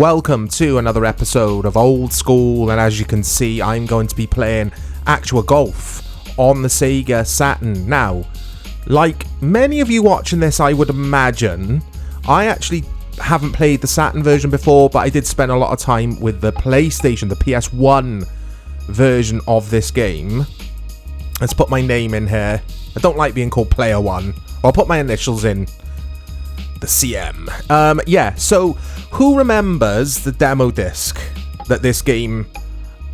Welcome to another episode of Old School, and as you can see, I'm going to be playing Actua Golf on the Sega Saturn. Now, like many of you watching this, I would imagine, I actually haven't played the Saturn version before, but I did spend a lot of time with the PlayStation, the PS1 version of this game. Let's put my name in here. I don't like being called Player 1. I'll put my initials in. The CM. Yeah, so who remembers the demo disc that this game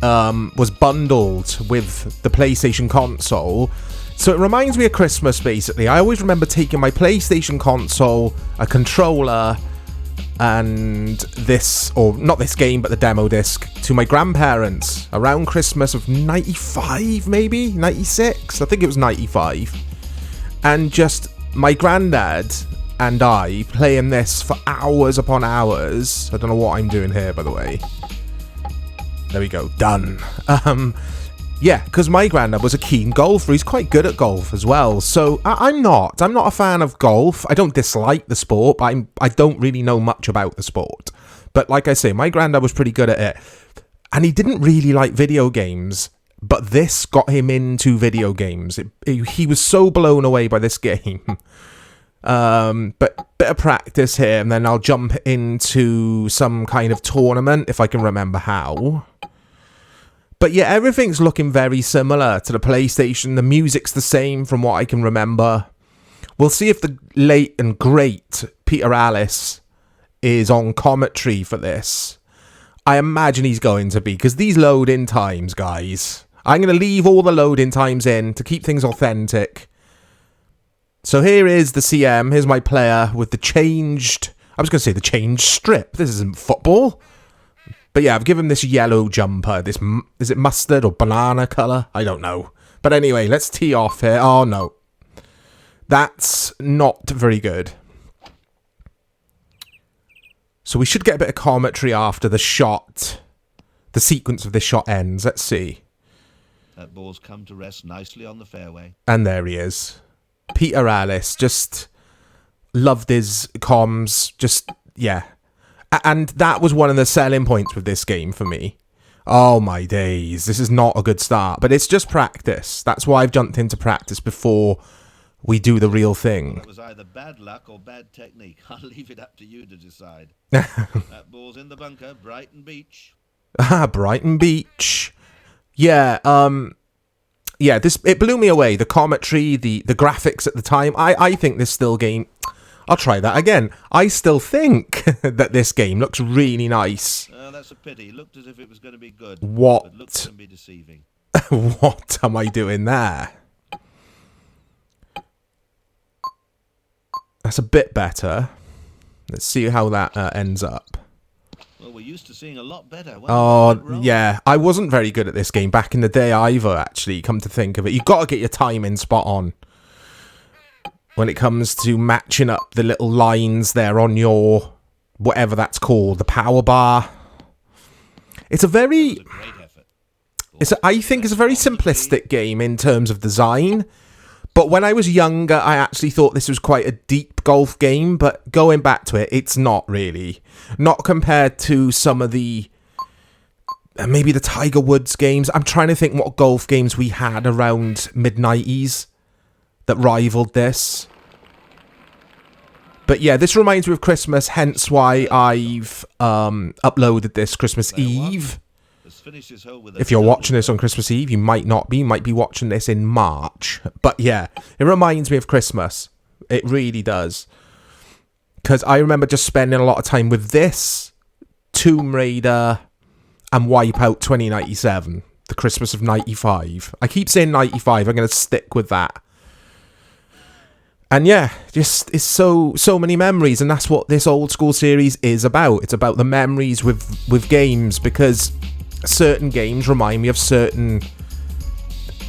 was bundled with the PlayStation console? So it reminds me of Christmas, basically. I always remember taking my PlayStation console, a controller, and this, or not this game, but the demo disc, to my grandparents around Christmas of 95, maybe? 96? I think it was 95. And just my granddad and I playing this for hours upon hours. I don't know what I'm doing here, by the way. There we go, done. Yeah, because my granddad was a keen golfer. He's quite good at golf as well. So I'm not a fan of golf. I don't dislike the sport, but I don't really know much about the sport. But like I say, my granddad was pretty good at it. And he didn't really like video games, but this got him into video games. He was so blown away by this game. But bit of practice here, and then I'll jump into some kind of tournament if I can remember how. But yeah, everything's looking very similar to the PlayStation. The music's the same from what I can remember. We'll see if the late and great Peter Alice is on commentary for this. I imagine he's going to be, because these load-in times, guys. I'm going to leave all the load-in times in to keep things authentic. So here is the CM, here's my player with the changed, I was going to say the changed strip. This isn't football. But yeah, I've given this yellow jumper, this, is it mustard or banana colour? I don't know. But anyway, let's tee off here. Oh no. That's not very good. So we should get a bit of commentary after the shot, the sequence of this shot ends. Let's see. That ball's come to rest nicely on the fairway. And there he is. Peter Alice, just loved his comms, just, yeah. And that was one of the selling points with this game for me. Oh my days, this is not a good start, but it's just practice. That's why I've jumped into practice before we do the real thing. It was either bad luck or bad technique. I'll leave it up to you to decide. That ball's in the bunker, Brighton Beach. Brighton Beach. Yeah, yeah, it blew me away. The commentary, the graphics at the time. I think this still game... I'll try that again. I still think that this game looks really nice. That's a pity. It looked as if it was going to be good. What? But looks can be deceiving. What am I doing there? That's a bit better. Let's see how that ends up. Well, we're used to seeing a lot better. Oh, yeah. I wasn't very good at this game back in the day either, actually, come to think of it. You've got to get your timing spot on when it comes to matching up the little lines there on your, whatever that's called, the power bar. It's a very... I think it's a very simplistic game in terms of design. But when I was younger, I actually thought this was quite a deep golf game, but going back to it, it's not really. Not compared to some of the, maybe the Tiger Woods games. I'm trying to think what golf games we had around mid-90s that rivaled this. But yeah, this reminds me of Christmas, hence why I've uploaded this Christmas Eve. If you're watching this on Christmas Eve, you might not be. You might be watching this in March. But yeah, it reminds me of Christmas. It really does. Because I remember just spending a lot of time with this, Tomb Raider, and Wipeout 2097. The Christmas of 95. I keep saying 95. I'm going to stick with that. And yeah, just it's so many memories. And that's what this old school series is about. It's about the memories with games, because certain games remind me of certain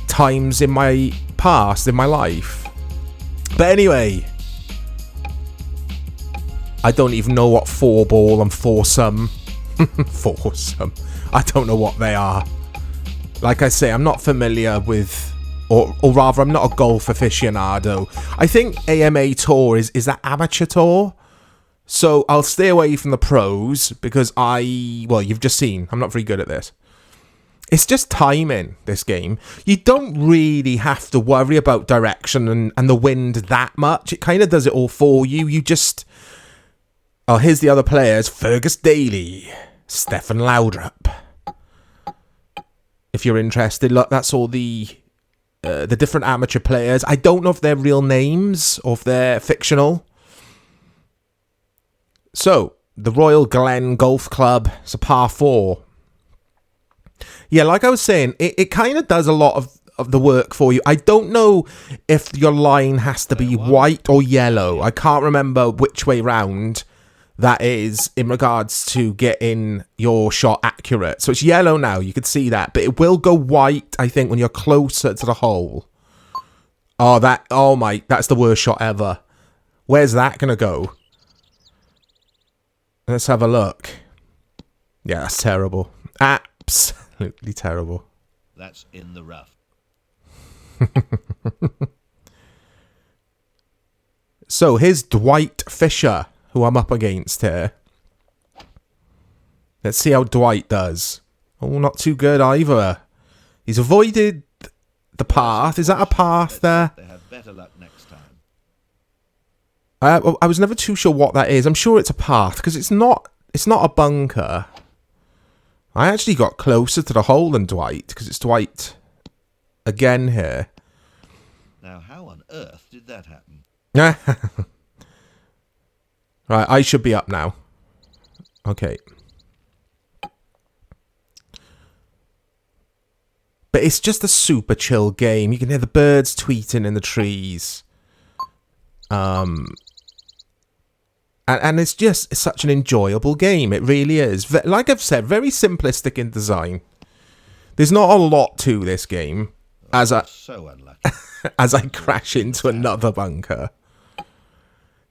times in my past, in my life. But anyway, I don't even know what four ball and foursome. Foursome. I don't know what they are. Like I say, I'm not familiar with, or rather, I'm not a golf aficionado. I think AMA Tour is that amateur tour? So I'll stay away from the pros because well, you've just seen, I'm not very good at this. It's just timing, this game. You don't really have to worry about direction and the wind that much. It kind of does it all for you. You just... Oh, here's the other players. Fergus Daly. Stefan Laudrup. If you're interested, look, that's all the different amateur players. I don't know if they're real names or if they're fictional. So, the Royal Glen Golf Club. It's a par 4. Yeah, like I was saying, it kind of does a lot of the work for you. I don't know if your line has to be white or yellow. I can't remember which way round that is in regards to getting your shot accurate. So it's yellow now, you can see that. But it will go white, I think, when you're closer to the hole. That's the worst shot ever. Where's that going to go? Let's have a look. Yeah, that's terrible. Absolutely terrible. That's in the rough. So here's Dwight Fisher, who I'm up against here. Let's see how Dwight does. Oh, not too good either. He's avoided the path. Is that a path there? They have better luck next time. I was never too sure what that is. I'm sure it's a path because it's not a bunker. I actually got closer to the hole than Dwight because it's Dwight again here. Now, how on earth did that happen? Right, I should be up now. Okay. But it's just a super chill game. You can hear the birds tweeting in the trees. And it's such an enjoyable game. It really is. Like I've said, very simplistic in design. There's not a lot to this game. So unlucky. As I crash into another bunker.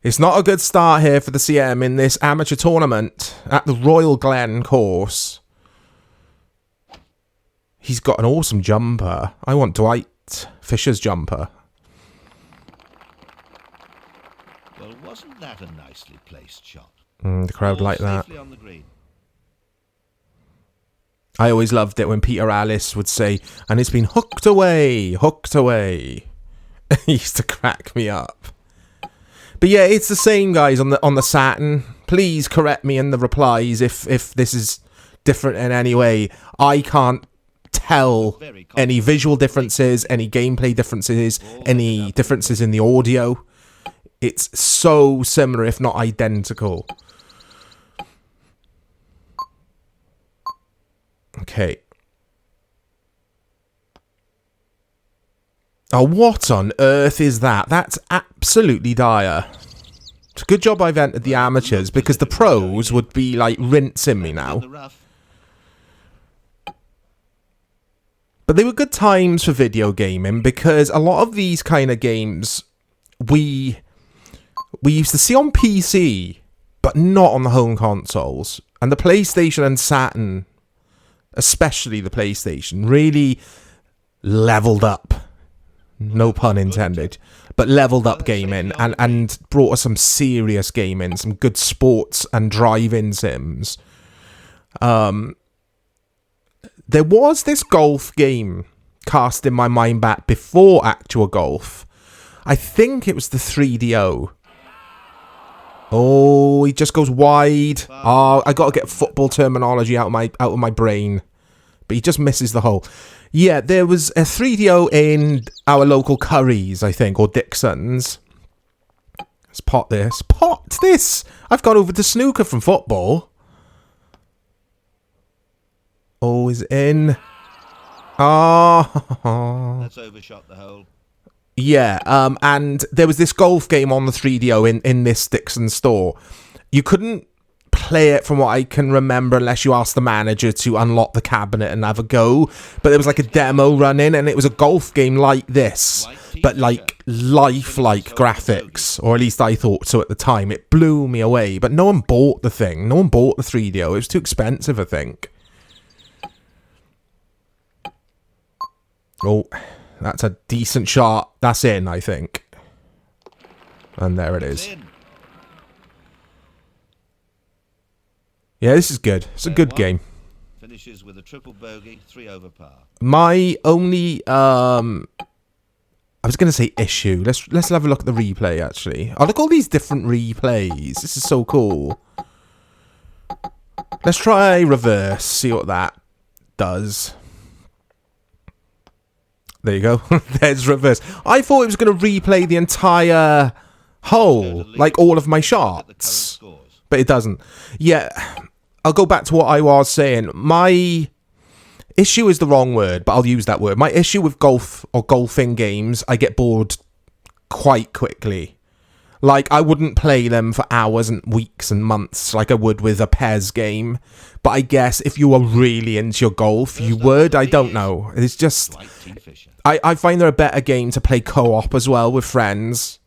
It's not a good start here for the CM in this amateur tournament at the Royal Glen course. He's got an awesome jumper. I want Dwight Fisher's jumper. Well, wasn't that a nicely placed shot? The crowd like that. Safely on the green. I always loved it when Peter Alice would say, and it's been hooked away, hooked away. He used to crack me up. But yeah, it's the same, guys, on the Saturn. Please correct me in the replies if this is different in any way. I can't tell any visual differences, any gameplay differences, any differences in the audio. It's so similar, if not identical. Okay. Oh, what on earth is that? That's absolutely dire. It's a good job I've entered the amateurs because the pros would be like rinsing me now. But they were good times for video gaming because a lot of these kind of games we used to see on PC, but not on the home consoles. And the PlayStation and Saturn, especially the PlayStation, really leveled up. No pun intended. But leveled up gaming and brought us some serious gaming, some good sports and driving sims. There was this golf game cast in my mind back before Actua Golf. I think it was the 3DO. Oh, he just goes wide. Oh, I got to get football terminology out of my brain. But he just misses the hole. Yeah, there was a 3DO in our local Currys, I think, or Dixon's. Let's pot this. Pot this! I've gone over to snooker from football. Oh, is it in? Oh. That's overshot the hole. Yeah, and there was this golf game on the 3DO in this Dixon store. You couldn't play it from what I can remember unless you asked the manager to unlock the cabinet and have a go. But there was like a demo running and it was a golf game like this, but like lifelike graphics, or at least I thought so at the time. It blew me away, but no one bought the thing. No one bought the 3DO. It was too expensive, I think. Oh, that's a decent shot. That's in, I think. And there it is. Yeah, this is good. It's a good game. Finishes with a triple bogey, 3 over par. My only I was going to say issue. Let's have a look at the replay actually. Oh, look at all these different replays. This is so cool. Let's try reverse. See what that does. There you go. There's reverse. I thought it was going to replay the entire hole, like all of my shots, but it doesn't. Yeah, I'll go back to what I was saying. My issue is the wrong word, but I'll use that word. My issue with golf or golfing games, I get bored quite quickly. Like, I wouldn't play them for hours and weeks and months like I would with a PES game. But I guess if you were really into your golf, you would. I don't know. It's just... I find they're a better game to play co-op as well with friends.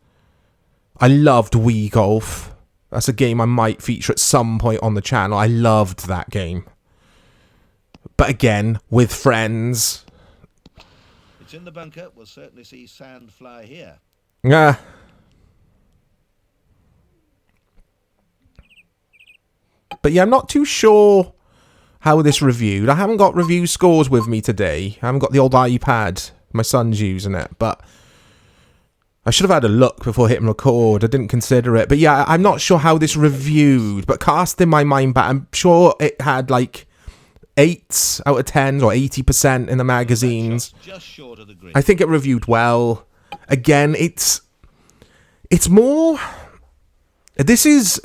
I loved Wii Golf. That's a game I might feature at some point on the channel. I loved that game. But again, with friends. It's in the bunker. We'll certainly see sand fly here. Yeah. But yeah, I'm not too sure how this reviewed. I haven't got review scores with me today. I haven't got the old iPad. My son's using it, but I should have had a look before hitting record. I didn't consider it. But yeah, I'm not sure how this reviewed. But casting my mind back, I'm sure it had like 8s out of 10s or 80% in the magazines. Just short of the green. I think it reviewed well. Again, it's more... This is...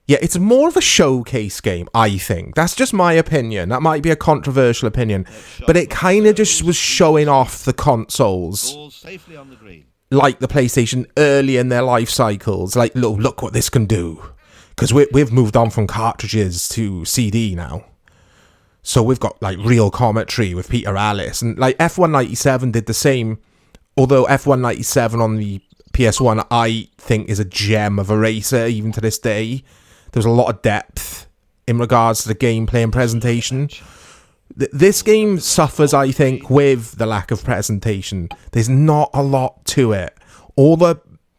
Yeah, it's more of a showcase game, I think. That's just my opinion. That might be a controversial opinion. But it kind of just was showing off the consoles. Safely on the green. Like the PlayStation early in their life cycles. Like, look what this can do. Because we've moved on from cartridges to CD now. So we've got, like, real commentary with Peter Alice. And, like, F197 did the same. Although F197 on the PS1, I think, is a gem of a racer, even to this day. There's a lot of depth in regards to the gameplay and presentation. This game suffers, I think, with the lack of presentation. There's not a lot to it. All the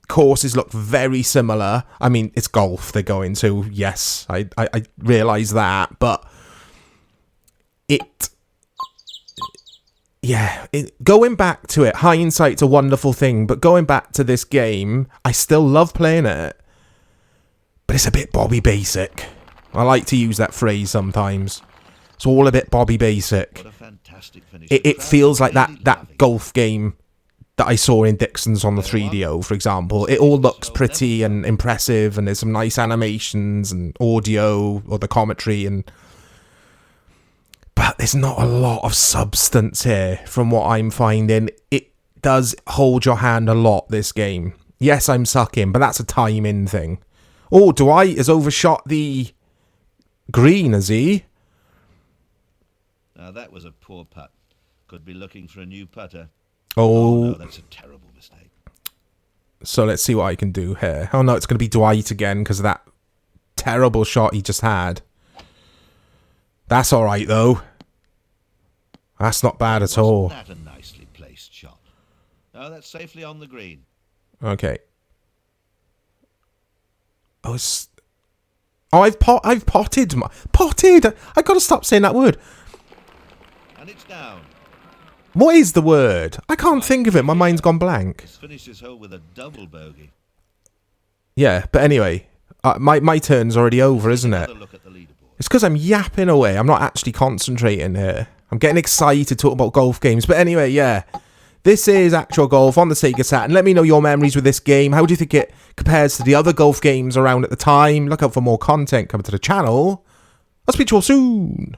courses look very similar. I mean, it's golf they're going to. Yes, I realise that. But going back to it, hindsight's a wonderful thing. But going back to this game, I still love playing it. But it's a bit Bobby Basic. I like to use that phrase sometimes. It's all a bit Bobby Basic. What a fantastic finish. It feels like that golf game that I saw in Dixon's on the 3DO, for example. It all looks pretty and impressive, and there's some nice animations and audio or the commentary, but there's not a lot of substance here from what I'm finding. It does hold your hand a lot, this game. Yes, I'm sucking, but that's a time-in thing. Oh, Dwight has overshot the green, has he? Now that was a poor putt. Could be looking for a new putter. Oh, no, that's a terrible mistake. So let's see what I can do here. Oh no, it's going to be Dwight again because of that terrible shot he just had. That's all right though. That's not bad at all. Wasn't that a nicely placed shot? No, that's safely on the green. Okay. I've potted. Potted! I gotta stop saying that word. And it's down. What is the word? I can't think of it. My mind's gone blank. He's finished his hole with a double bogey. Yeah, but anyway, my turn's already over, isn't it? Look at the leaderboard. It's because I'm yapping away. I'm not actually concentrating here. I'm getting excited talking about golf games. But anyway, yeah. This is Actua Golf on the Sega Saturn. Let me know your memories with this game. How do you think it compares to the other golf games around at the time? Look out for more content coming to the channel. I'll speak to you all soon.